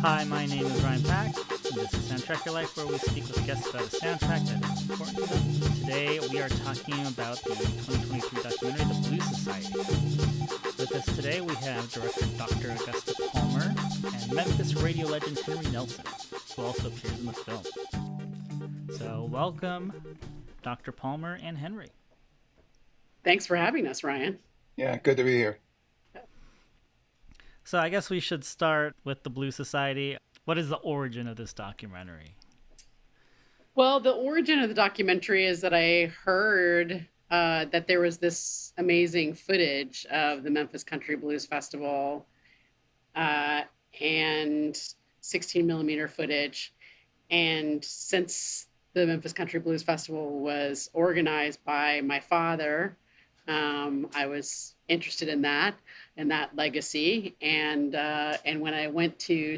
Hi, my name is Ryan Pack, and this is Soundtrack Your Life, where we speak with guests about a soundtrack that is important to them. Today, we are talking about the 2023 documentary, The Blues Society. With us today, we have director Dr. Augusta Palmer and Memphis radio legend Henry Nelson, who also appears in the film. So, welcome, Dr. Palmer and Henry. Thanks for having us, Ryan. Yeah, good to be here. So I guess we should start with the Blues Society. What is the origin of this documentary? Well, the origin of the documentary is that I heard that there was this amazing footage of the Memphis Country Blues Festival and 16 millimeter footage. And since the Memphis Country Blues Festival was organized by my father, I was interested in that legacy. And when I went to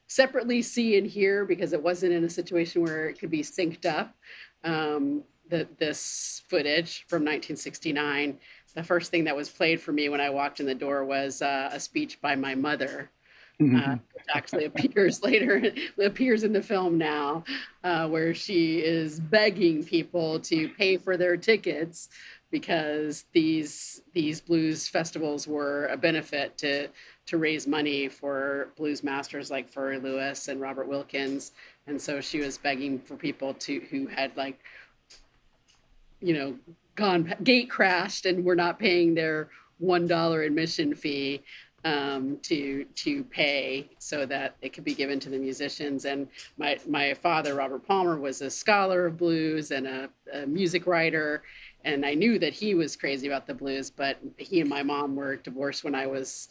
separately see and hear, because it wasn't in a situation where it could be synced up, this footage from 1969, the first thing that was played for me when I walked in the door was a speech by my mother. Which actually appears in the film now, where she is begging people to pay for their tickets because these blues festivals were a benefit to raise money for blues masters like Furry Lewis and Robert Wilkins. And so she was begging for people who had gone gate crashed and were not paying their $1 admission fee to pay so that it could be given to the musicians. And my father, Robert Palmer, was a scholar of blues and a music writer. And I knew that he was crazy about the blues, but he and my mom were divorced when I was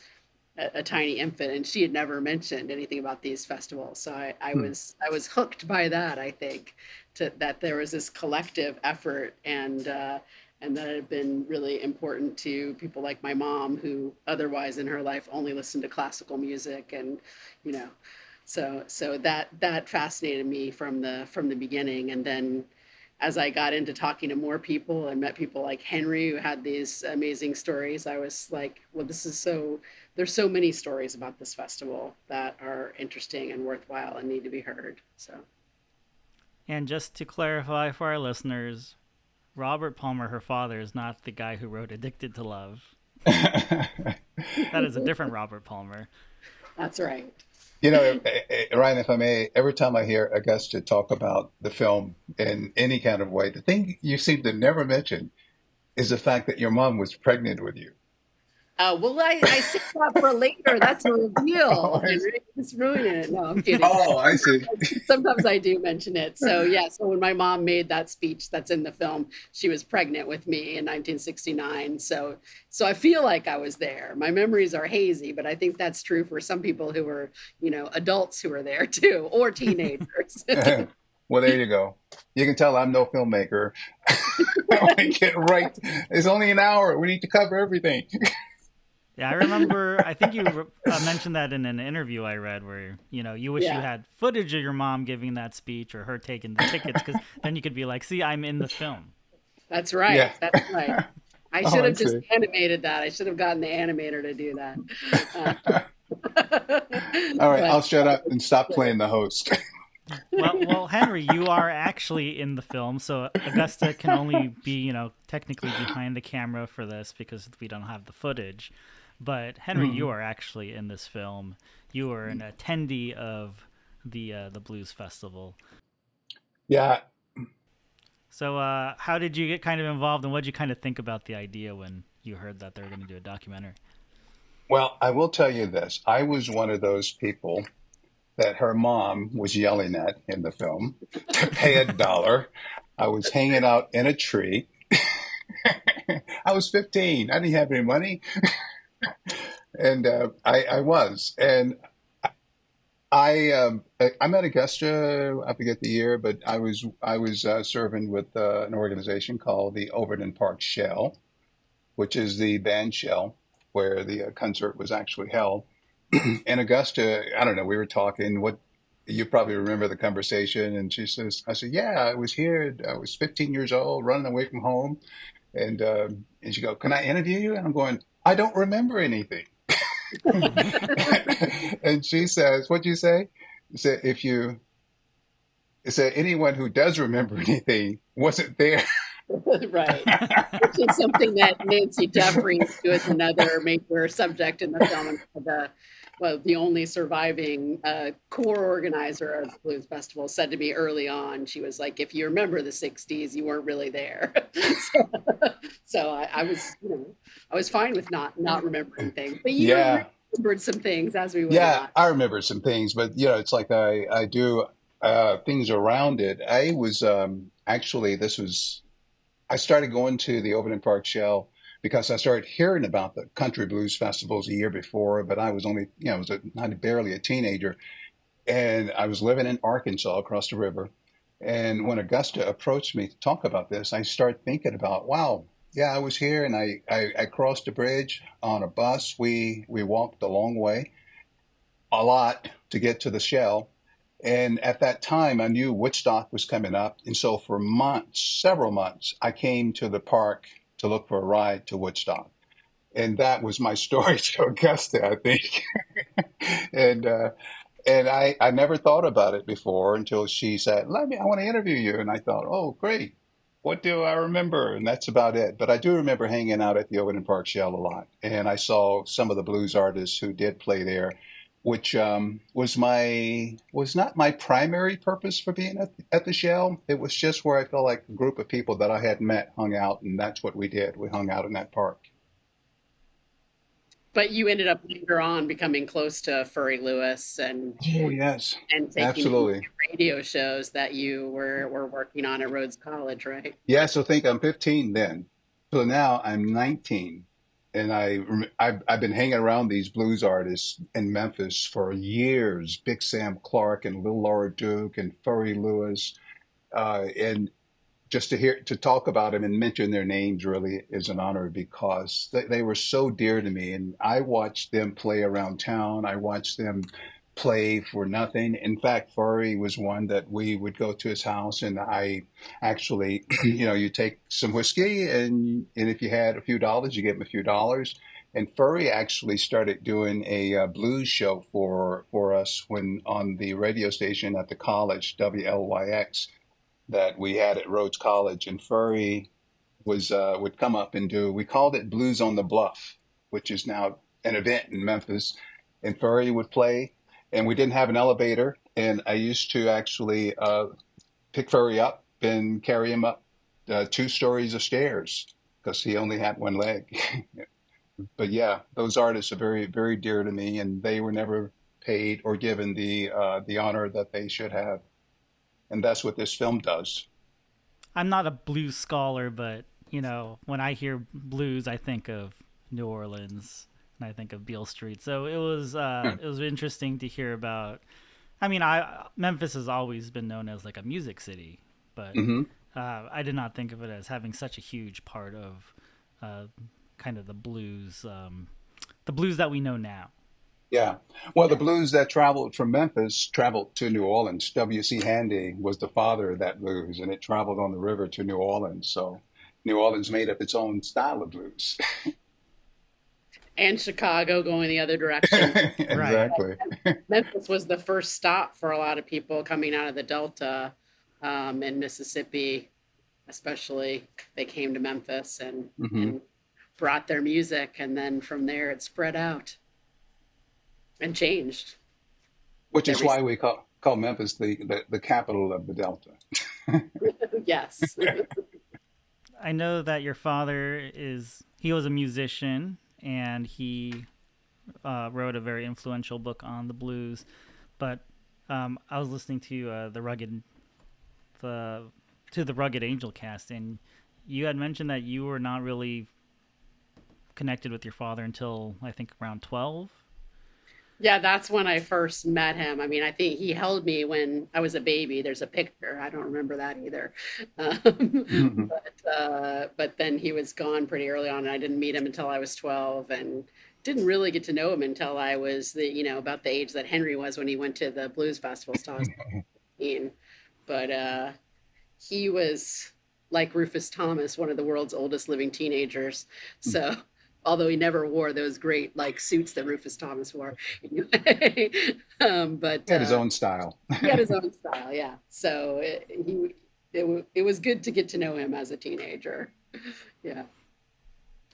a tiny infant, and she had never mentioned anything about these festivals. So I was hooked by that, I think, that there was this collective effort and that it had been really important to people like my mom, who otherwise in her life only listened to classical music. And, so that fascinated me from the beginning. And then as I got into talking to more people and met people like Henry, who had these amazing stories, I was like, well, there's so many stories about this festival that are interesting and worthwhile and need to be heard. So. And just to clarify for our listeners, Robert Palmer, her father, is not the guy who wrote Addicted to Love. That is a different Robert Palmer. That's right. Ryan, if I may, every time I hear Augusta talk about the film in any kind of way, the thing you seem to never mention is the fact that your mom was pregnant with you. Well, I saved that for later. That's a reveal. It's ruining it. No, I'm kidding. Oh, I see. Sometimes I do mention it. So yeah, so when my mom made that speech that's in the film, she was pregnant with me in 1969. So I feel like I was there. My memories are hazy, but I think that's true for some people who were, adults who were there too, or teenagers. Well, there you go. You can tell I'm no filmmaker. I get right. It's only an hour. We need to cover everything. Yeah, I remember, I think you mentioned that in an interview I read where, you wish you had footage of your mom giving that speech or her taking the tickets, because then you could be like, see, I'm in the film. That's right. Yeah. That's right. I should have just animated that. I should have gotten the animator to do that. All right, I'll shut up and stop playing the host. Well, Henry, you are actually in the film, so Augusta can only be, technically behind the camera for this because we don't have the footage. But Henry, you are actually in this film. You are an attendee of the Blues Festival. Yeah. So how did you get kind of involved, and what did you kind of think about the idea when you heard that they were going to do a documentary? Well, I will tell you this. I was one of those people that her mom was yelling at in the film to pay $1. I was hanging out in a tree. I was 15. I didn't have any money. And I was. And I'm at Augusta. I forget the year, but I was serving with an organization called the Overton Shell, which is the band Shell, where the concert was actually held. And Augusta, I don't know, we were talking, what you probably remember the conversation. And she says, I said, yeah, I was here. I was 15 years old, running away from home. And she go, can I interview you? And I'm going, I don't remember anything. And she says, what'd you say? She said, if you, it said anyone who does remember anything wasn't there. Right. Which is something that Nancy Jeffries, who is another major subject in the film, and the only surviving core organizer of the Blues Festival, said to me early on. She was like, "If you remember the '60s, you weren't really there." so, I was, I was fine with not remembering things, but you Yeah. remembered some things as we went Yeah, on. I remember some things, but it's like I do things around it. I was actually this was I started going to the Overton Shell because I started hearing about the country blues festivals a year before, but I was only I was not barely a teenager, and I was living in Arkansas across the river. And when Augusta approached me to talk about this, I started thinking about, wow, yeah, I was here and I crossed the bridge on a bus. We walked a long way a lot to get to the Shell. And at that time, I knew Woodstock was coming up. And so for months, several months, I came to the park to look for a ride to Woodstock. And that was my story to Augusta, I think. and I never thought about it before until she said, I want to interview you. And I thought, oh, great. What do I remember? And that's about it. But I do remember hanging out at the Overton Park Shell a lot. And I saw some of the blues artists who did play there, which was not my primary purpose for being at the Shell. It was just where I felt like a group of people that I had met hung out, and that's what we did. We hung out in that park. But you ended up later on becoming close to Furry Lewis Oh, yes, and taking him to absolutely. radio shows that you were working on at Rhodes College, right? Yeah, so think I'm 15 then. So now I'm 19, and I've been hanging around these blues artists in Memphis for years. Big Sam Clark and Little Laura Duke and Furry Lewis, and just to talk about them and mention their names really is an honor because they were so dear to me. And I watched them play around town. I watched them play for nothing. In fact, Furry was one that we would go to his house and I actually, you take some whiskey and if you had a few dollars, you gave him a few dollars. And Furry actually started doing a blues show for us when on the radio station at the college, WLYX, that we had at Rhodes College, and Furry was would come up and do. We called it Blues on the Bluff, which is now an event in Memphis. And Furry would play, and we didn't have an elevator, and I used to actually pick Furry up and carry him up 2 stories of stairs because he only had one leg. But yeah, those artists are very, very dear to me, and they were never paid or given the honor that they should have, and that's what this film does. I'm not a blues scholar, but when I hear blues, I think of New Orleans and I think of Beale Street. So it was interesting to hear about. I mean, I Memphis has always been known as like a music city, but Hmm. I did not think of it as having such a huge part of uh, kind of the blues that we know now. Yeah. Well, the Yeah. blues that traveled from Memphis traveled to New Orleans. W.C. Handy was the father of that blues, and it traveled on the river to New Orleans. So New Orleans made up its own style of blues. And Chicago going the other direction. Right. Exactly. Memphis was the first stop for a lot of people coming out of the Delta in Mississippi, especially. They came to Memphis Hmm. and brought their music, and then from there it spread out and changed Which is every. why we call Memphis the capital of the Delta. Yes. I know that your father he was a musician and he wrote a very influential book on the blues. But I was listening to the the Rugged Angel cast, and you had mentioned that you were not really connected with your father until I think around 12. Yeah, that's when I first met him. I mean, I think he held me when I was a baby. There's a picture. I don't remember that either. But then he was gone pretty early on, and I didn't meet him until I was 12 and didn't really get to know him until I was about the age that Henry was when he went to the blues festival. So I was 15. But he was like Rufus Thomas, one of the world's oldest living teenagers. So although he never wore those great like suits that Rufus Thomas wore, anyway. But He had his own style. he had his own style, yeah. So it was good to get to know him as a teenager, yeah,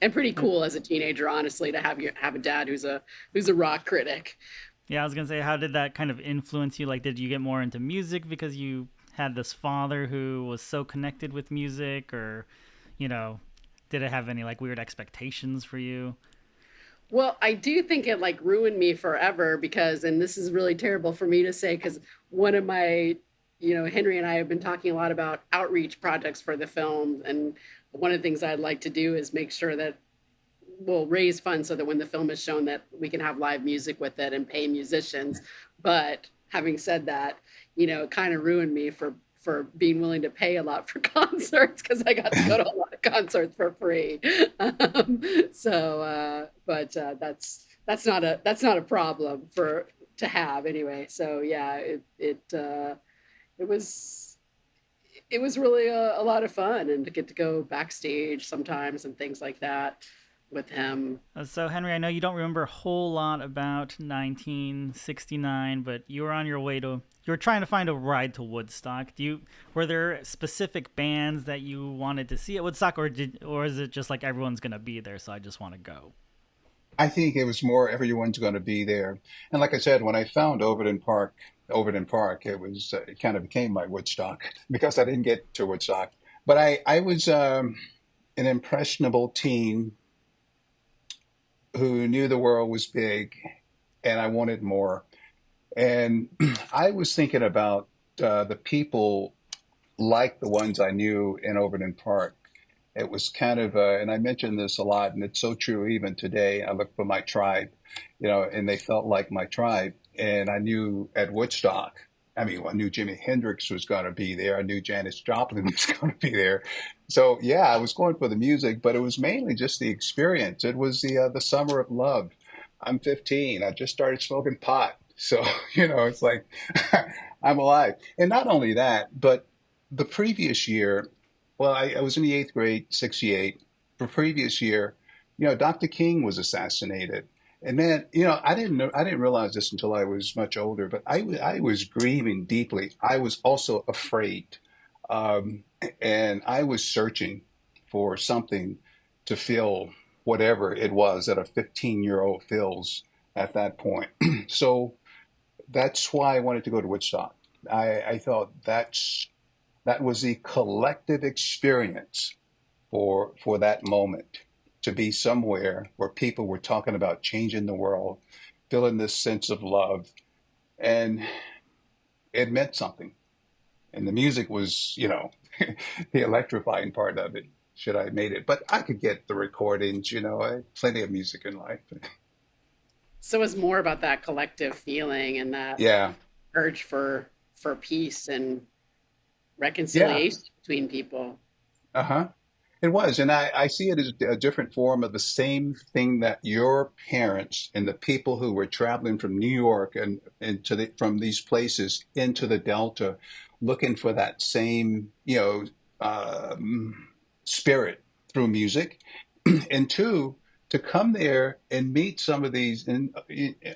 and pretty cool as a teenager, honestly, to have a dad who's a rock critic. Yeah, I was gonna say, how did that kind of influence you? Like, did you get more into music because you had this father who was so connected with music, or, you know, did it have any like weird expectations for you? Well, I do think it like ruined me forever because, and this is really terrible for me to say, because one of my, Henry and I have been talking a lot about outreach projects for the film. And one of the things I'd like to do is make sure that we'll raise funds so that when the film is shown that we can have live music with it and pay musicians. But having said that, it kind of ruined me for being willing to pay a lot for concerts because I got to go to a lot of concerts for free. But that's not a problem for to have anyway. So yeah, it was it was really a lot of fun, and to get to go backstage sometimes and things like that with him. So, Henry, I know you don't remember a whole lot about 1969, but you were on your way to. You were trying to find a ride to Woodstock. Were there specific bands that you wanted to see at Woodstock, or is it just like everyone's gonna be there, so I just want to go? I think it was more everyone's going to be there. And like I said, when I found Overton Park, it kind of became my Woodstock because I didn't get to Woodstock. But I was an impressionable teen who knew the world was big and I wanted more. And I was thinking about the people like the ones I knew in Overton Park. It was kind of, and I mention this a lot, and it's so true even today. I look for my tribe, and they felt like my tribe. And I knew at Woodstock, I mean, I knew Jimi Hendrix was going to be there. I knew Janis Joplin was going to be there. So yeah, I was going for the music, but it was mainly just the experience. It was the summer of love. I'm 15. I just started smoking pot. So, it's like I'm alive. And not only that, but the previous year, well, I was in the eighth grade, 68. The previous year, Dr. King was assassinated. And man, I didn't realize this until I was much older, but I was grieving deeply. I was also afraid. Um, and I was searching for something to feel whatever it was that a 15-year-old feels at that point. So that's why I wanted to go to Woodstock. I thought that was the collective experience for that moment to be somewhere where people were talking about changing the world, feeling this sense of love, and it meant something. And the music was, the electrifying part of it. Should I have made it? But I could get the recordings, I had plenty of music in life. So it's more about that collective feeling and that Yeah, urge for peace and yeah, reconciliation between people. uh-huh. It was, and I see it as a different form of the same thing that your parents and the people who were traveling from New York and from these places into the Delta, looking for that same, spirit through music, and two, to come there and meet some of these, and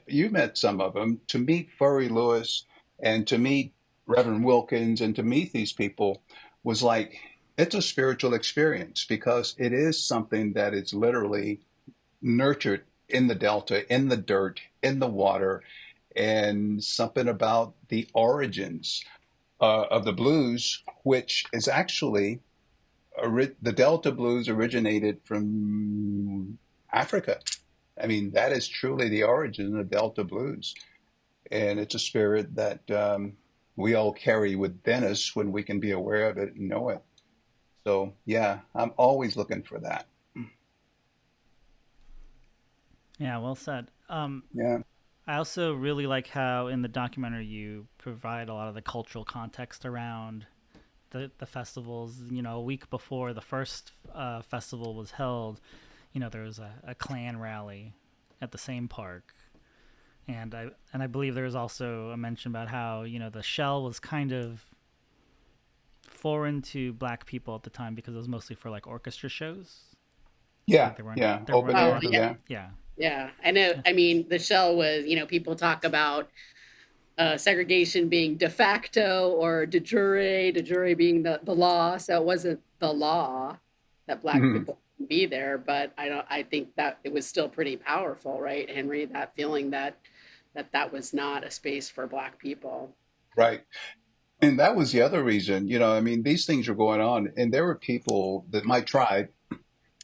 you met some of them, to meet Furry Lewis and to meet Reverend Wilkins and to meet these people was like it's a spiritual experience because it is something that is literally nurtured in the delta, in the dirt, in the water, and something about the origins of the blues, which is actually the delta blues originated from Africa. I mean, that is truly the origin of delta blues, and it's a spirit that we all carry within us when we can be aware of it and know it. So yeah, I'm always looking for that. Yeah, well said. Yeah. I also really like how in the documentary you provide a lot of the cultural context around the festivals. A week before the first festival was held, there was a Klan rally at the same park. And I believe there was also a mention about how the Shell was kind of foreign to black people at the time because it was mostly for like orchestra shows. Yeah, Like there weren't yeah, there open weren't a Oh air. lot of yeah, Yeah. yeah. yeah. I know. I mean, the Shell was, people talk about segregation being de facto or de jure being the law. So it wasn't the law that black Mhm. people can be there, but I think that it was still pretty powerful, right, Henry? That feeling that was not a space for black people. Right. And that was the other reason, I mean, these things were going on, and there were people that my tribe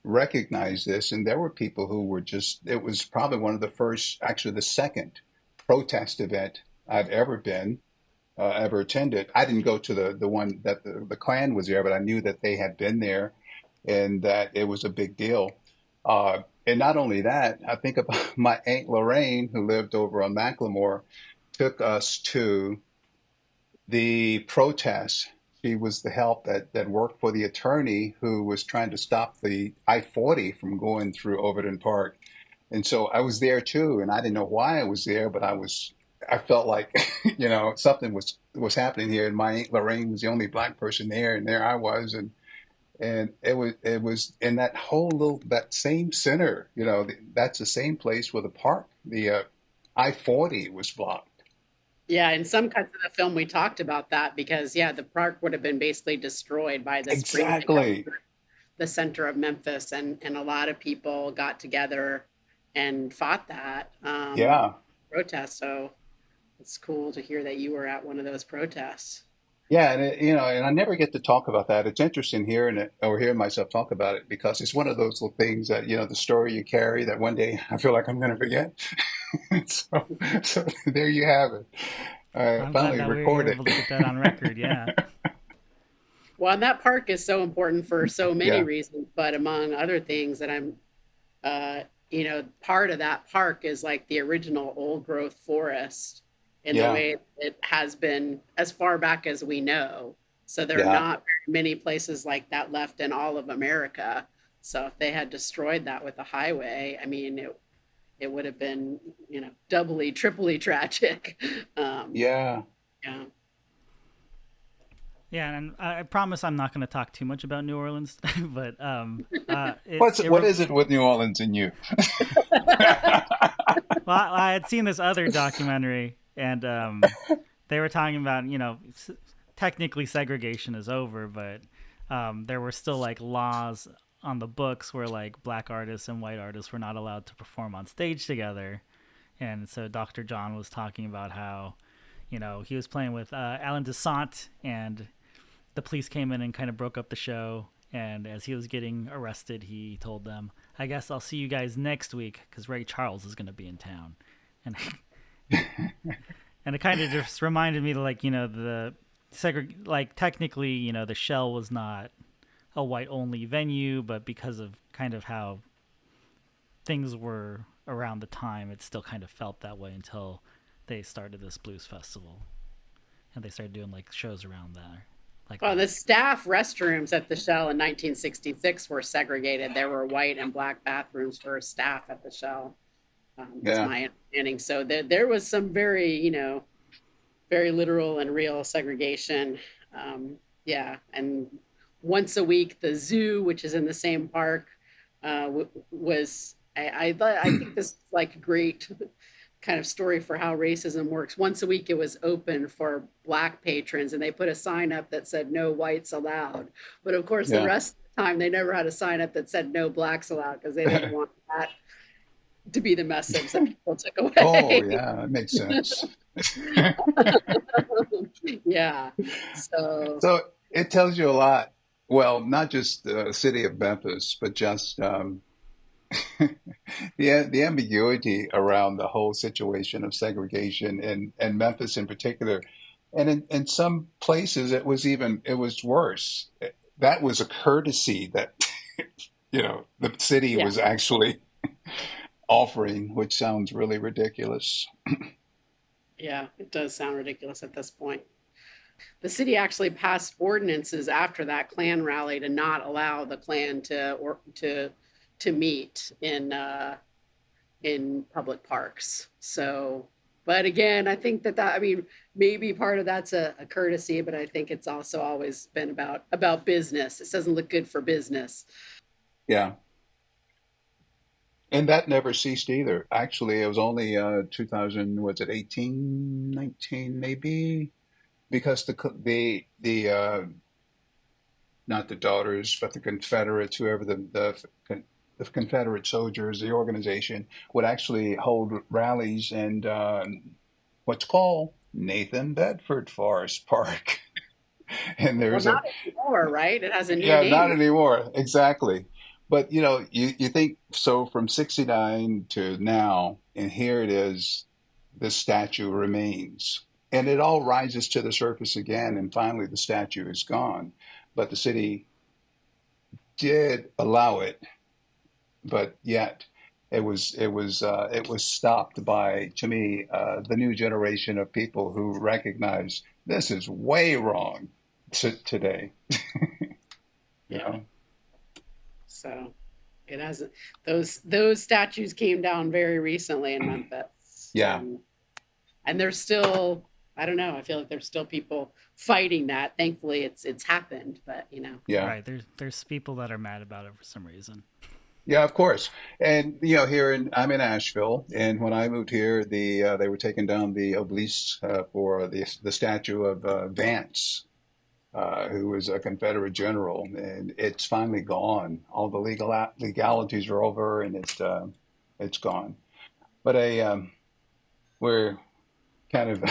recognized this, and there were people who were just, it was probably one of the first, actually the second protest event I've ever been, ever attended. I didn't go to the one that the Klan was there, but I knew that they had been there and that it was a big deal. And not only that, I think about my Aunt Lorraine, who lived over on Macklemore, took us to the protest. She was the help that worked for the attorney who was trying to stop the I-40 from going through Overton Park. And so I was there too, and I didn't know why I was there, but I felt like, something was happening here, and my Aunt Lorraine was the only black person there, and there I was, and it was in that whole that same center, that's the same place where the park, the I-40 was blocked. Yeah, in some cuts of the film, we talked about that because, yeah, the park would have been basically destroyed by the spring pickup, Exactly. the center of Memphis, and a lot of people got together and fought that Yeah. protest. So it's cool to hear that you were at one of those protests. Yeah, and and I never get to talk about that. It's interesting hearing it or hearing myself talk about it because it's one of those little things that, the story you carry that one day I feel like I'm going to forget. So, so there you have it. I I'm glad finally that we were recorded. able to get that on record. Yeah. Well, and that park is so important for so many Yeah, reasons, but among other things that part of that park is like the original old growth forest in the yeah, way it has been as far back as we know. So there are yeah, not very many places like that left in all of America. So if they had destroyed that with a highway, I mean, it would have been, doubly, triply tragic. Um, yeah. yeah. Yeah, and I promise I'm not going to talk too much about New Orleans, but it What's it what is it with New Orleans and you? well, I had seen this other documentary, and they were talking about technically segregation is over, but there were still like laws on the books where like black artists and white artists were not allowed to perform on stage together, and so Dr. John was talking about how he was playing with Alan Desant, and the police came in and kind of broke up the show. And as he was getting arrested, he told them, "I guess I'll see you guys next week because Ray Charles is going to be in town." And and it kind of just reminded me, like like technically, the Shell was not a white only venue, but because of kind of how things were around the time, it still kind of felt that way until they started this blues festival and they started doing like shows around there, like Well, that. the staff restrooms at the Shell in 1966 were segregated. There were white and black bathrooms for staff at the Shell. Is Yeah, my understanding. So there was some very, very literal and real segregation. Yeah, and once a week, the zoo, which is in the same park, was. I think this is like a great kind of story for how racism works. Once a week, it was open for black patrons, and they put a sign up that said "No whites allowed." But of course, the yeah. rest of the time, they never had a sign up that said "No blacks allowed" because they didn't want that to be the message that people took Oh, away. yeah, that makes sense. Yeah. So, So it tells you a lot. Well, not just the city of Memphis, but just the ambiguity around the whole situation of segregation and Memphis in particular. And in some places it was worse. That was a courtesy that the city yeah, was actually offering, which sounds really ridiculous. yeah, it does sound ridiculous at this point. The city actually passed ordinances after that Klan rally to not allow the Klan to meet in in public parks. So, but again, I think that I mean, maybe part of that's a courtesy, but I think it's also always been about business. It doesn't look good for business. Yeah. And that never ceased either. Actually, it was only 2000, was it 18, 19, maybe? Because not the daughters, but the Confederates, whoever the Confederate soldiers, the organization would actually hold rallies and what's called Nathan Bedford Forest Park. And Well, there's not a anymore, right? It has a new Yeah, not name. anymore. Exactly. But you think so from 69 to now, and here it is, this statue remains. And it all rises to the surface again, and finally the statue is gone. But the city did allow it, but yet it was stopped by, to me, the new generation of people who recognize this is way wrong today, you Yeah. know? So it hasn't. Those statues came down very recently in Memphis, Yeah, and there's still. I don't know. I feel like there's still people fighting that. Thankfully, it's happened, but yeah. Right. There's people that are mad about it for some reason. Yeah, of course. And I'm in Asheville, and when I moved here, they were taking down the obelisk for the statue of Vance, who was a Confederate general, and it's finally gone. All the legalities are over, and it's gone. But we're kind of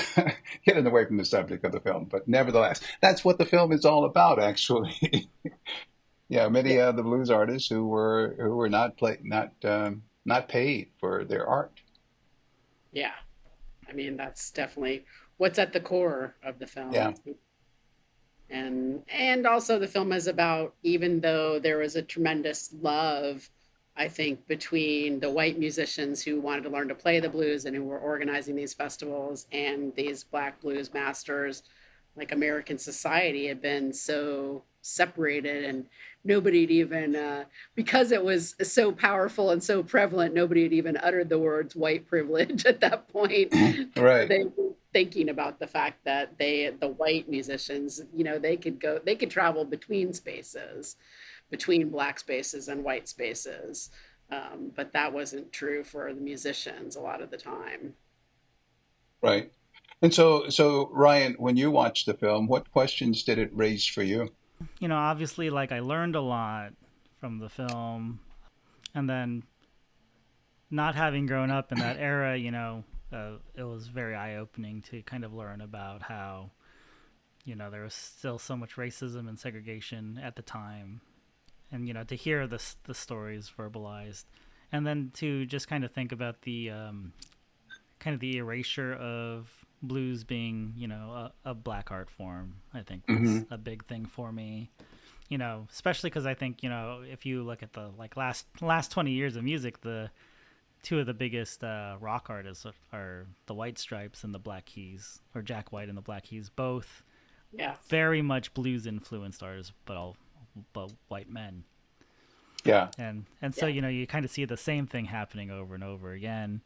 getting away from the subject of the film, but nevertheless, that's what the film is all about, actually. Yeah, yeah, many the blues artists who were not paid for their art. yeah. I mean, that's definitely what's at the core of the Yeah, film. And also the film is about, even though there was a tremendous love, I think, between the white musicians who wanted to learn to play the blues and who were organizing these festivals and these black blues masters, like American society had been so separated, and nobody had even because it was so powerful and so prevalent, nobody had even uttered the words white privilege at that point. right. They were thinking about the fact that the white musicians, they could travel between spaces, between black spaces and white spaces, but that wasn't true for the musicians a lot of the time. Right. And so Ryan, when you watched the film, what questions did it raise for you? Obviously, like I learned a lot from the film, and then not having grown up in that era, it was very eye opening to kind of learn about how there was still so much racism and segregation at the time, and to hear the stories verbalized, and then to just kind of think about the kind of the erasure of blues being a black art form. I think was Hmm. a big thing for me. Especially because I think if you look at the like last 20 years of music, the two of the biggest rock artists are the White Stripes and the Black Keys, or Jack White and the Black Keys, both Yeah. very much blues influenced artists, but white men. Yeah, And so Yeah. you kind of see the same thing happening over and over again.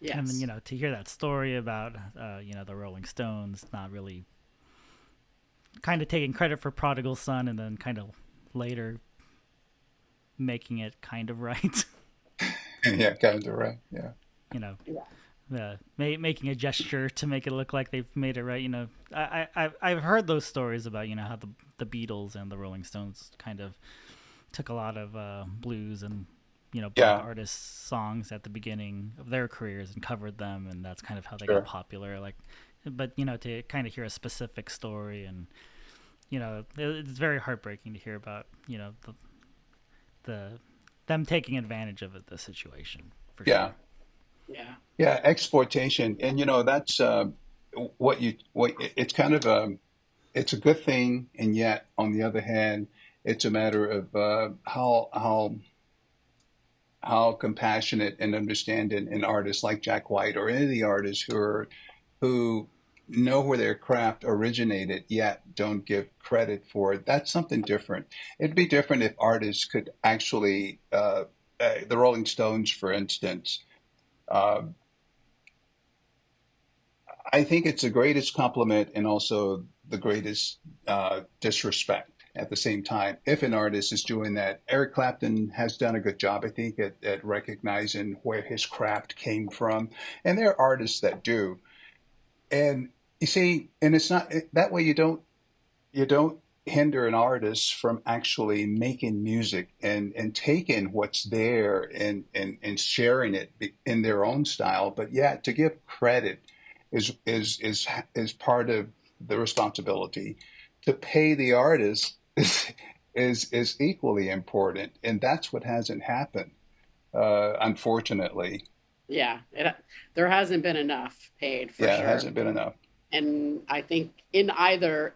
And then Yes. to hear that story about the Rolling Stones not really kind of taking credit for Prodigal Son, and then kind of later making it kind of right. yeah, kind of right. Yeah, you know Yeah. making a gesture to make it look like they've made it right. I've heard those stories about how the Beatles and the Rolling Stones kind of took a lot of blues and black yeah, artists songs at the beginning of their careers and covered them, and that's kind of how they got sure. popular. Like, but to kind of hear a specific story, and it's very heartbreaking to hear about the them taking advantage of the situation for Yeah, sure. Yeah. yeah, exploitation, and that's it's kind of it's a good thing, and yet on the other hand, it's a matter of how compassionate and understanding an artist like Jack White or any of the artists who know where their craft originated yet don't give credit for it. That's something different. It'd be different if artists could actually, the Rolling Stones, for instance, Uh, I think it's the greatest compliment and also the greatest disrespect at the same time. If an artist is doing that, Eric Clapton has done a good job, I think, at recognizing where his craft came from. And there are artists that do. And you see, and it's not that way. You don't hinder an artist from actually making music and taking what's there and sharing it in their own style. But yeah, to give credit is part of the responsibility. To pay the artist is equally important, and that's what hasn't happened, unfortunately. Yeah, there hasn't been enough paid for Yeah, it sure. hasn't been enough. And I think in either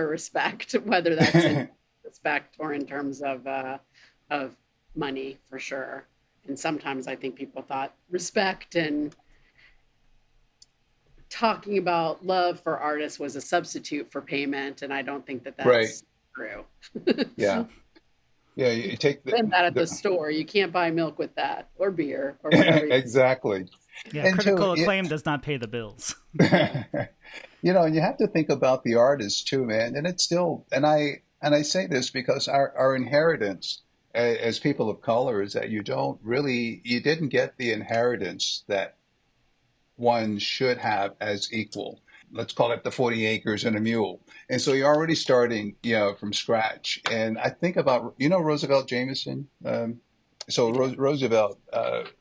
respect, whether that's in respect or in terms of money for sure. And sometimes I think people thought respect and talking about love for artists was a substitute for payment, and I don't think that Right. that's true. Yeah. Yeah. You You can't take spend that at the the store. You can't buy milk with that or beer or whatever. exactly. Yeah, And critical to acclaim does not pay the bills. you have to think about the artist too, man. And it's still, and I say this because our inheritance as people of color is that you didn't get the inheritance that one should have as equal. Let's call it the 40 acres and a mule. And so you're already starting, from scratch. And I think about, Roosevelt Jameson. So I do. Roosevelt,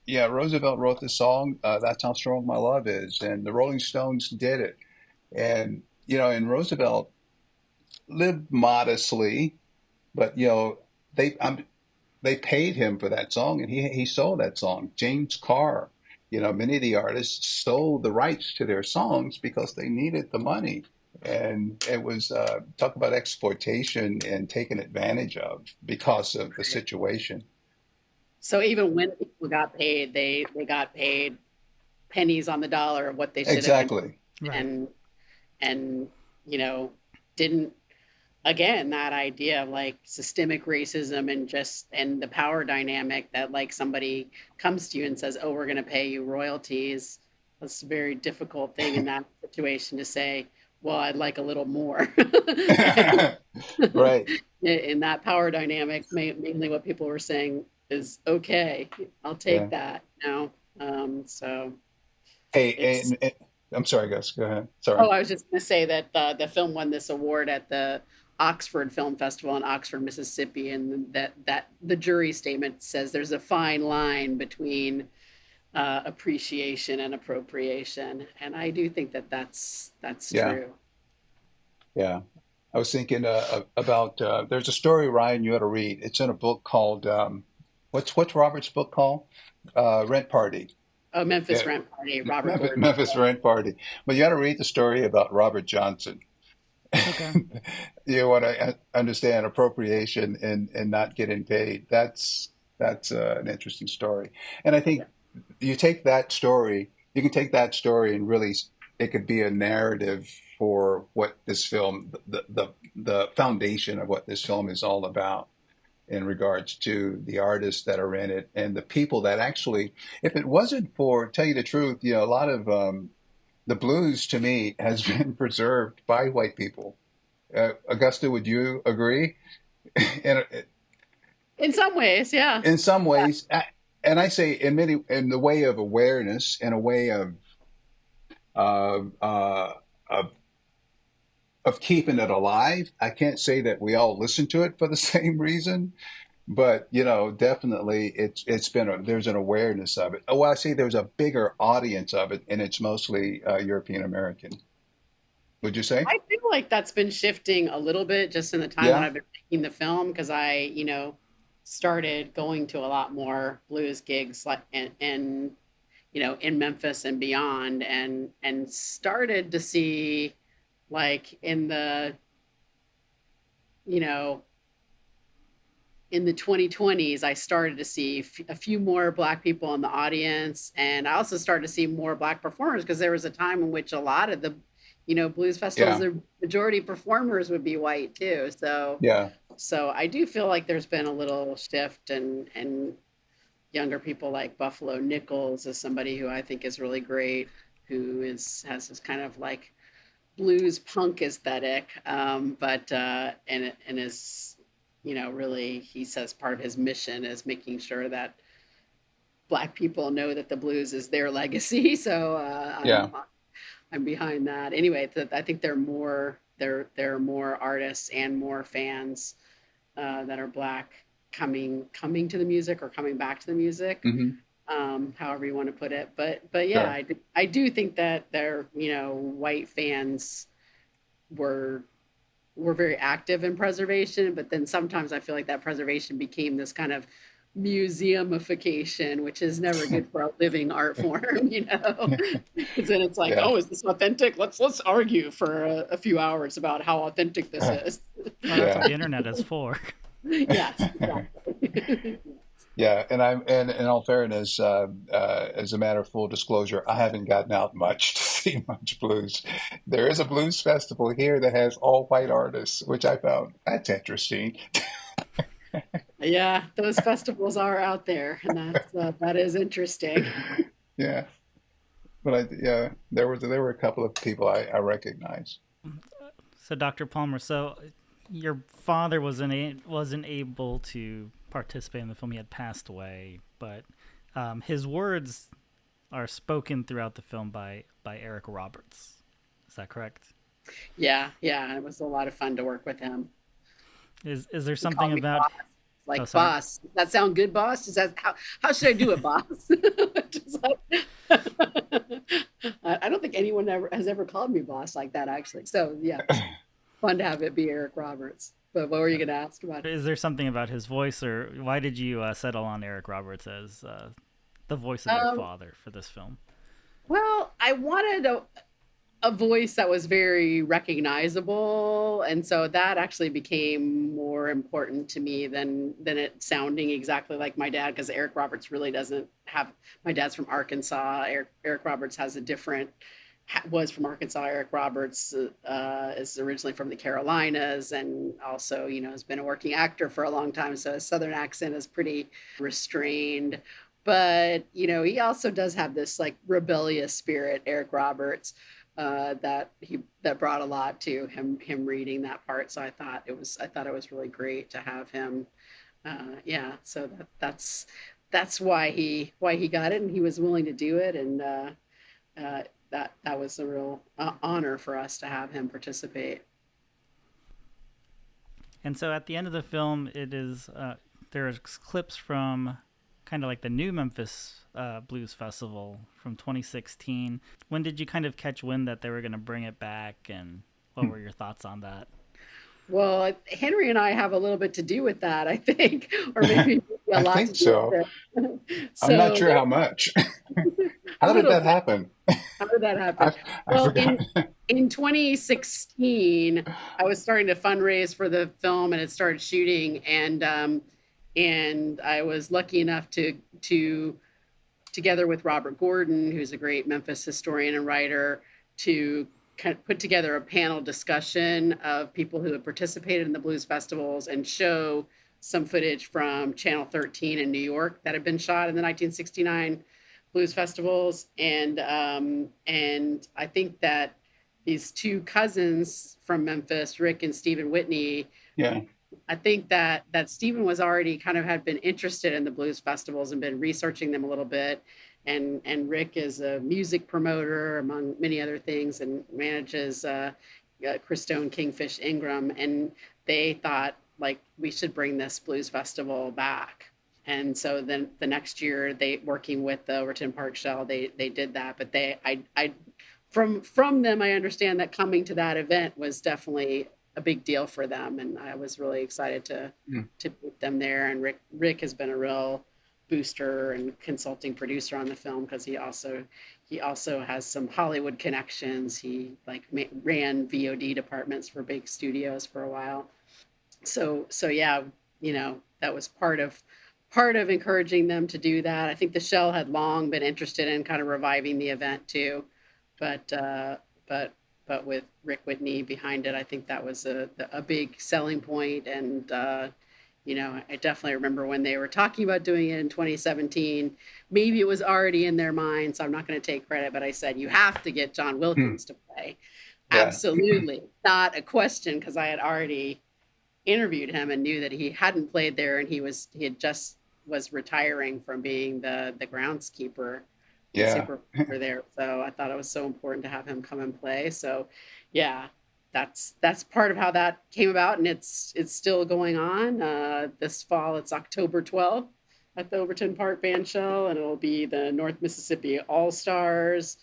yeah, Roosevelt wrote the song, "That's How Strong My Love Is," and the Rolling Stones did it. And, and Roosevelt lived modestly, but, they, they paid him for that song, and he sold that song. James Carr, many of the artists sold the rights to their songs because they needed the money. And it was talk about exploitation and taken advantage of because of the situation. So even when people got paid, they got paid pennies on the dollar of what they should have been, Exactly. Right. and and you know didn't, again, that idea of like systemic racism and the power dynamic that like somebody comes to you and says, oh, we're going to pay you royalties. That's a very difficult thing in that situation to say, well, I'd like a little more. Right. In that power dynamic, mainly what people were saying is, okay, I'll Yeah. take that. So Hey, it's. I'm sorry, Gus. Go ahead. Sorry. Oh, I was just going to say that the film won this award at the Oxford Film Festival in Oxford, Mississippi, and that the jury statement says there's a fine line between appreciation and appropriation, and I do think that that's Yeah. true. Yeah. I was thinking about there's a story, Ryan, you ought to read. It's in a book called what's Robert's book called? Rent Party. Oh, Memphis Yeah, Rent Party, Robert Memphis, Gordon. Memphis Rent Party. But you ought to read the story about Robert Johnson. Okay. You want to understand appropriation and not getting paid. That's an interesting story. And I Yeah. think you can take that story and really it could be a narrative for what this film, the foundation of what this film is all about in regards to the artists that are in it and the people that actually, if it wasn't for, tell you the truth, a lot of the blues to me has been preserved by white people. Augusta, would you agree? in, In some ways, yeah. in some ways, and I say in the way of awareness, in a way of uh, of of keeping it alive. I can't say that we all listen to it for the same reason, but definitely it's been there's an awareness of it. Oh, well, I say there's a bigger audience of it, and it's mostly European American. Would you say? I feel like that's been shifting a little bit just in the time that Yeah, I've been making the film, because I, started going to a lot more blues gigs, like and in Memphis and beyond, and started to see, like, you know in the 2020s, I started to see a few more Black people in the audience. And I also started to see more Black performers, because there was a time in which a lot of the, blues festivals, yeah, the majority performers would be white too. So, yeah. so I do feel like there's been a little shift, and younger people like Buffalo Nichols is somebody who I think is really great, who is has this kind of like blues punk aesthetic, but and is, really, he says part of his mission is making sure that Black people know that the blues is their legacy. So Yeah. I'm behind that. Anyway, I think there are more artists and more fans that are Black coming to the music or coming back to the music, Hmm. however you want to put it. But yeah, Sure. I do think that their white fans were were very active in preservation, but then sometimes I feel like that preservation became this kind of museumification, which is never good for a living art form, because then it's like, Yeah. oh, is this authentic? Let's argue for a few hours about how authentic this is. Well, that's what Yeah. the internet is for. Yes, exactly. Yeah, and and in all fairness, as a matter of full disclosure, I haven't gotten out much to see much blues. There is a blues festival here that has all white artists, which I found that's interesting. Yeah, those festivals are out there, and that is interesting. Yeah, but yeah, there were a couple of people I recognize. So, Dr. Palmer, so your father wasn't able to participate in the film. He had passed away, but his words are spoken throughout the film by Eric Roberts. Is that correct? Yeah, yeah, it was a lot of fun to work with him. Is there He called something me about? boss. Oh, Like, sorry. boss, does that sound good, boss? Is that how should I do it, boss? Just like, I don't think anyone ever has ever called me boss like that, actually. So yeah, it was fun to have it be Eric Roberts. But what were you going to ask about? Is there something about his voice, or why did you settle on Eric Roberts as the voice of your Um, father for this film? well, I wanted a voice that was very recognizable, and so that actually became more important to me than it sounding exactly like my dad, because Eric Roberts really doesn't have. My dad's from Arkansas. Eric Roberts has a different was from Arkansas. Eric Roberts is originally from the Carolinas, and also has been a working actor for a long time, so his southern accent is pretty restrained. But he also does have this like rebellious spirit, Eric Roberts, that brought a lot to him reading that part. So I thought it was really great to have him. Yeah, so that's why he got it, and he was willing to do it, and that was a real honor for us to have him participate. And so at the end of the film, it is there's clips from kind of like the new Memphis Blues Festival from 2016. When did you kind of catch wind that they were going to bring it back, and what were your thoughts on that? Well, Henry and I have a little bit to do with that, I think, or maybe a I lot to think do so. with it. I'm not So sure there, how much. a How did little that bit. happen? How did that happen? I Well, forgot. in 2016, I was starting to fundraise for the film, and it started shooting, and I was lucky enough to together with Robert Gordon, who's a great Memphis historian and writer, to kind of put together a panel discussion of people who had participated in the blues festivals and show some footage from Channel 13 in New York that had been shot in the 1969 blues festivals. And I think that these two cousins from Memphis, Rick and Stephen Whitney, Yeah. I think that Stephen was already kind of had been interested in the blues festivals and been researching them a little bit. And Rick is a music promoter among many other things, and manages Christone Kingfish Ingram. And they thought like we should bring this blues festival back. And so then the next year, they working with the Overton Shell, they did that. But I from them, I understand that coming to that event was definitely a big deal for them, and I was really excited Mm. to meet them there. And Rick has been a real booster and consulting producer on the film, because he also has some Hollywood connections. He like ran VOD departments for big studios for a while. So yeah, that was part of encouraging them to do that. I think the Shell had long been interested in kind of reviving the event too, but but with Rick Whitney behind it, I think that was a big selling point. And I definitely remember when they were talking about doing it in 2017. Maybe it was already in their mind, so I'm not going to take credit, but I said, you have to get John Hmm. Wilkins to play. Yeah. Absolutely. Not a question, because I had already interviewed him and knew that he hadn't played there, and he had just was retiring from being the groundskeeper and Yeah. supervisor there. So I thought it was so important to have him come and play. So yeah, that's part of how that came about, and it's still going on. This fall, it's October 12th at the Overton Park Band Shell, and it'll be the North Mississippi All Stars,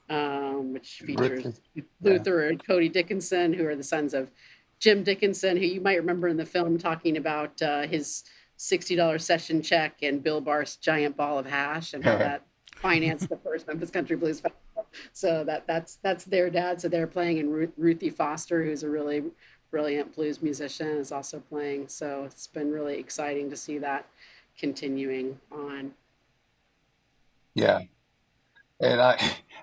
which features Really. Yeah. Luther and Cody Dickinson, who are the sons of Jim Dickinson, who you might remember in the film talking about his $60 session check and Bill Barr's giant ball of hash, and how that financed the first Memphis Country Blues Festival. So that's their dad. So they're playing, and Ruthie Foster, who's a really brilliant blues musician, is also playing. So it's been really exciting to see that continuing on. Yeah. And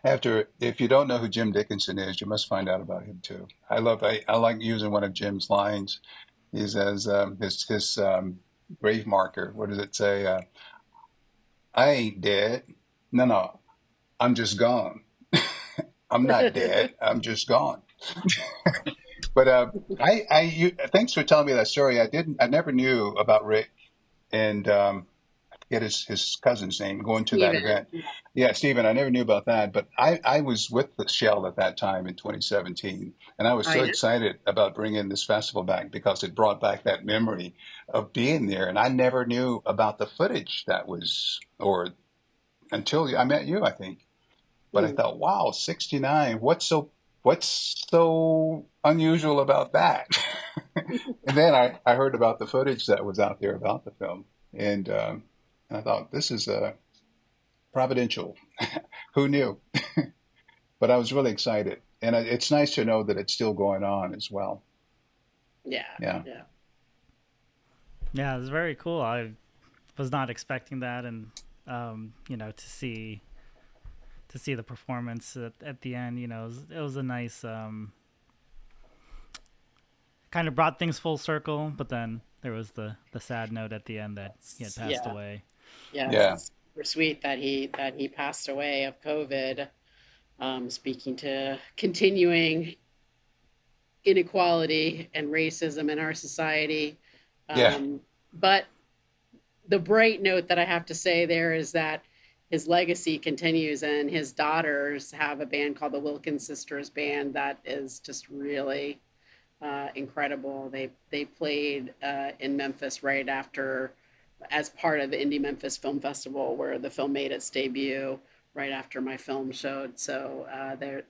after, if you don't know who Jim Dickinson is, you must find out about him too. I like using one of Jim's lines. He says, his grave marker. What does it say? I ain't dead. No, I'm just gone. I'm not dead. I'm just gone. But thanks for telling me that story. I never knew about Rick and get his cousin's name going to that Steven. event. Yeah, Stephen, I never knew about that, but I was with the Shell at that time in 2017, and I was Oh so yeah. excited about bringing this festival back because it brought back that memory of being there, and I never knew about the footage that was, or until I met you, I think. But I Hmm. thought, wow, 69, what's so unusual about that? And then I heard about the footage that was out there about the film, and I thought this is providential. Who knew? But I was really excited, and it's nice to know that it's still going on as well. Yeah. Yeah, Yeah. Yeah, it was very cool. I was not expecting that, and to see the performance at the end, it was a nice kind of brought things full circle. But then there was the sad note at the end that he had passed Yeah. away. Yes, yeah, it's super sweet that he passed away of COVID. Speaking to continuing inequality and racism in our society. yeah, Um, but the bright note that I have to say there is that his legacy continues, and his daughters have a band called the Wilkins Sisters Band that is just really incredible. They played in Memphis right after, as part of the Indie Memphis Film Festival, where the film made its debut right after my film showed. So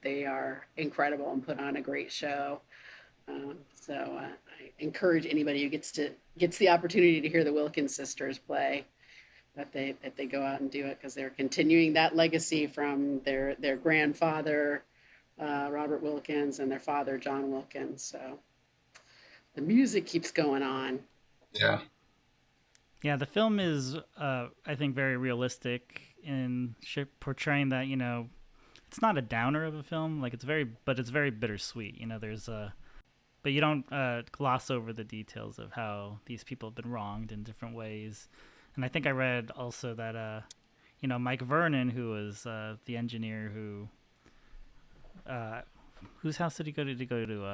they are incredible and put on a great show. I encourage anybody who gets the opportunity to hear the Wilkins sisters play, that they go out and do it, because they're continuing that legacy from their grandfather Robert Wilkins, and their father John Wilkins. So the music keeps going on. yeah, Yeah, the film is, I think, very realistic in portraying that. It's not a downer of a film. Like but it's very bittersweet. There's a but you don't gloss over the details of how these people have been wronged in different ways. And I think I read also that Mike Vernon, who was the engineer uh, whose house did he go to? Did he go to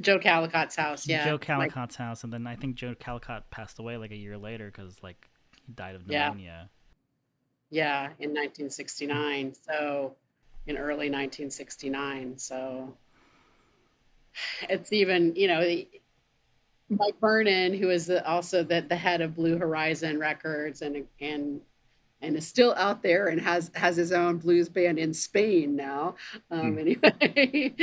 Joe Callicott's house, yeah, Joe Mike, Callicott's house? And then I think Joe Callicott passed away like a year later because like he died of yeah, pneumonia. yeah, in 1969. So in early 1969. So it's even, Mike Vernon, who is also the head of Blue Horizon Records, and is still out there, and has his own blues band in Spain now. hmm, Anyway,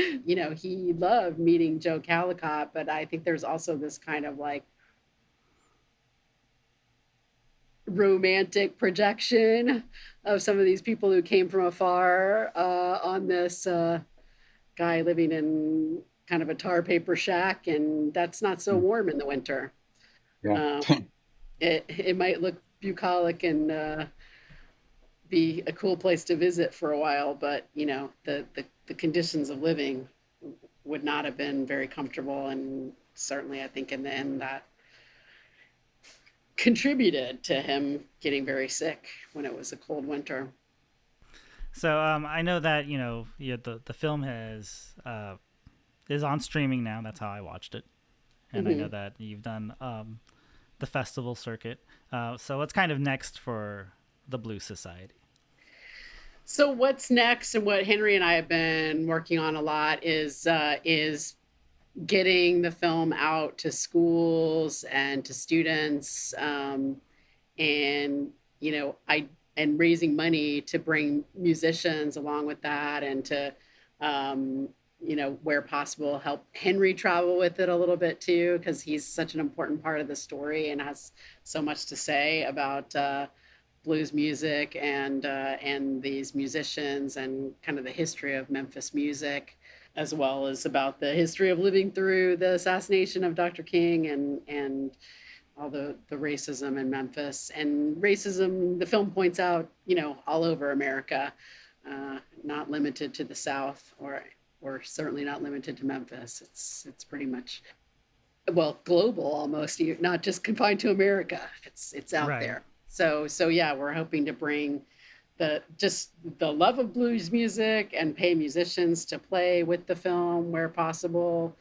he loved meeting Joe Callicott, but I think there's also this kind of like romantic projection of some of these people who came from afar on this guy living in kind of a tar paper shack, and that's not so hmm, warm in the winter. yeah, Um, it might look bucolic and be a cool place to visit for a while, but the conditions of living would not have been very comfortable, and certainly I think in the end that contributed to him getting very sick when it was a cold winter. So I know that the film is on streaming now. That's how I watched it, and I know Hmm. that you've done the festival circuit. So what's kind of next for the Blues Society? So what's next, and what Henry and I have been working on a lot is getting the film out to schools and to students, and I and raising money to bring musicians along with that, and to um, where possible, help Henry travel with it a little bit too, because he's such an important part of the story and has so much to say about blues music and these musicians and kind of the history of Memphis music, as well as about the history of living through the assassination of Dr. King and all the racism in Memphis. And racism, the film points out, all over America, not limited to the South, or certainly not limited to Memphis. It's pretty much, well, global almost, not just confined to America. It's out Right. there. So yeah, we're hoping to bring the love of blues music and pay musicians to play with the film where possible,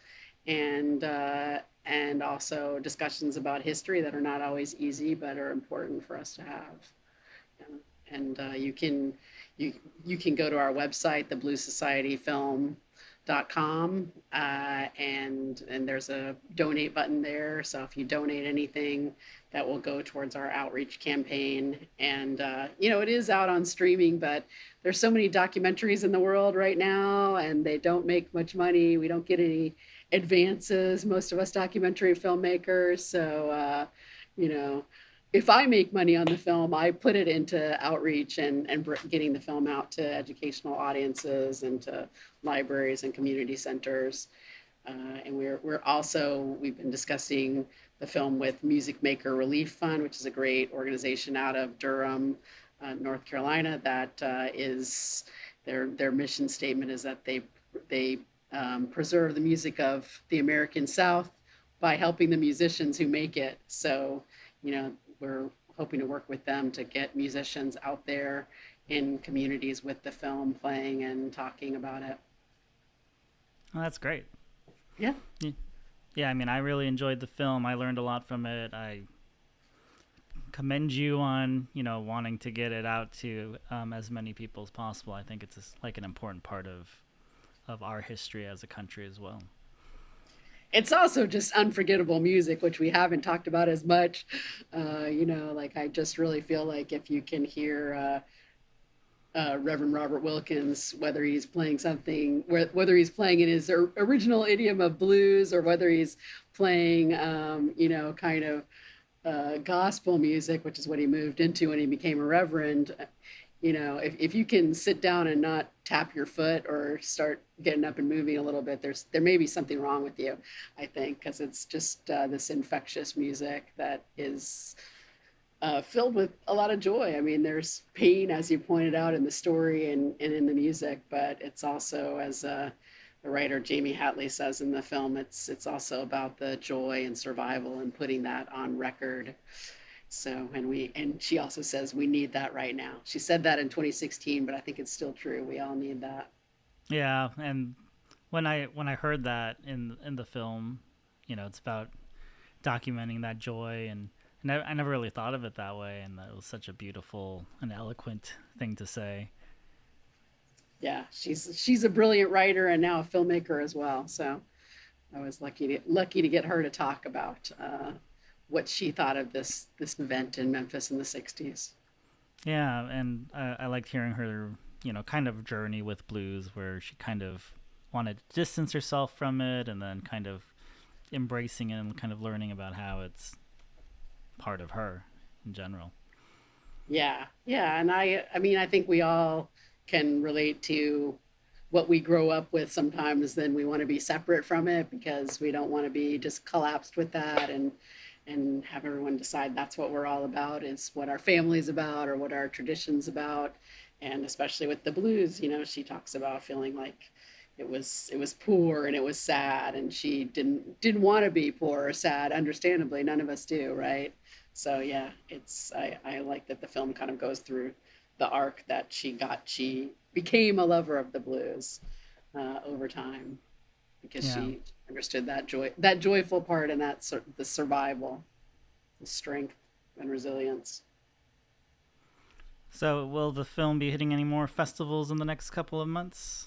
and also discussions about history that are not always easy but are important for us to have. And you you can go to our website, the Blue Society Film.com, and there's a donate button there. So if you donate anything, that will go towards our outreach campaign. And it is out on streaming, but there's so many documentaries in the world right now, and they don't make much money. We don't get any advances, most of us documentary filmmakers. So you know if I make money on the film, I put it into outreach and getting the film out to educational audiences and to libraries and community centers. And we've been discussing the film with Music Maker Relief Fund, which is a great organization out of Durham, North Carolina. That is their mission statement is that they preserve the music of the American South by helping the musicians who make it. So, we're hoping to work with them to get musicians out there in communities with the film playing and talking about it. Well, that's great. Yeah. Y- Yeah, I mean, I really enjoyed the film. I learned a lot from it. I commend you on wanting to get it out to as many people as possible. I think it's like an important part of our history as a country as well. It's also just unforgettable music, which we haven't talked about as much. Like I just really feel like if you can hear Reverend Robert Wilkins, whether he's playing something, whether he's playing in his original idiom of blues, or whether he's playing, kind of gospel music, which is what he moved into when he became a reverend. If you can sit down and not tap your foot or start getting up and moving a little bit, there may be something wrong with you, I think, because it's just this infectious music that is filled with a lot of joy. I mean, there's pain, as you pointed out, in the story and in the music, but it's also, as the writer Jamie Hatley says in the film, it's also about the joy and survival and putting that on record. So, and she also says we need that right now. She said that in 2016, but I think it's still true. We all need that. Yeah, and when I heard that in the film, it's about documenting that joy, and I never really thought of it that way, and that was such a beautiful and eloquent thing to say. Yeah, she's a brilliant writer and now a filmmaker as well. So I was lucky to get her to talk about what she thought of this event in Memphis in the '60s. Yeah, and I liked hearing her, kind of journey with blues, where she kind of wanted to distance herself from it, and then kind of embracing it and kind of learning about how it's part of her in general. Yeah, yeah, and I mean, I think we all can relate to what we grow up with sometimes. Then we want to be separate from it because we don't want to be just collapsed with that, and have everyone decide that's what we're all about, is what our family's about or what our tradition's about. And especially with the blues, she talks about feeling like it was poor and it was sad, and she didn't want to be poor or sad. Understandably, none of us do, right? So yeah, I like that the film kind of goes through the arc that she became a lover of the blues over time because Yeah. she understood that joyful part and that the survival, the strength and resilience. So, will the film be hitting any more festivals in the next couple of months?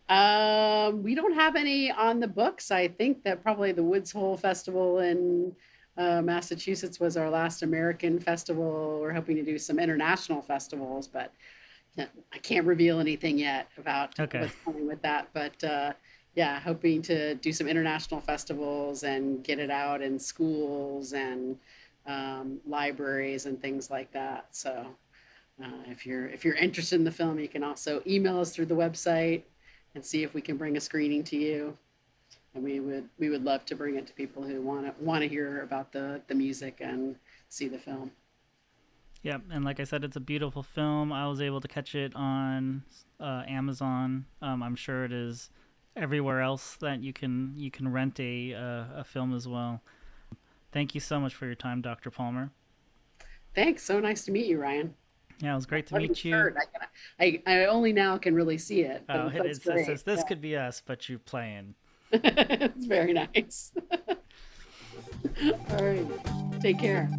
We don't have any on the books. I think that probably the Woods Hole Festival in Massachusetts was our last American festival. We're hoping to do some international festivals, but I can't reveal anything yet about Okay. what's coming with that. But yeah, hoping to do some international festivals and get it out in schools and libraries and things like that. So if you're interested in the film, you can also email us through the website and see if we can bring a screening to you. And we would love to bring it to people who want to hear about the music and see the film. Yeah, and like I said, it's a beautiful film. I was able to catch it on Amazon. I'm sure it is everywhere else that you can rent a film as well. Thank you so much for your time, Dr. Palmer. Thanks. So nice to meet you, Ryan. Yeah, it was great to Love your meet you. shirt. I only now can really see it, but Oh, it looks it great. says this Yeah. could be us, but you're playing. It's very nice. All right. Take care.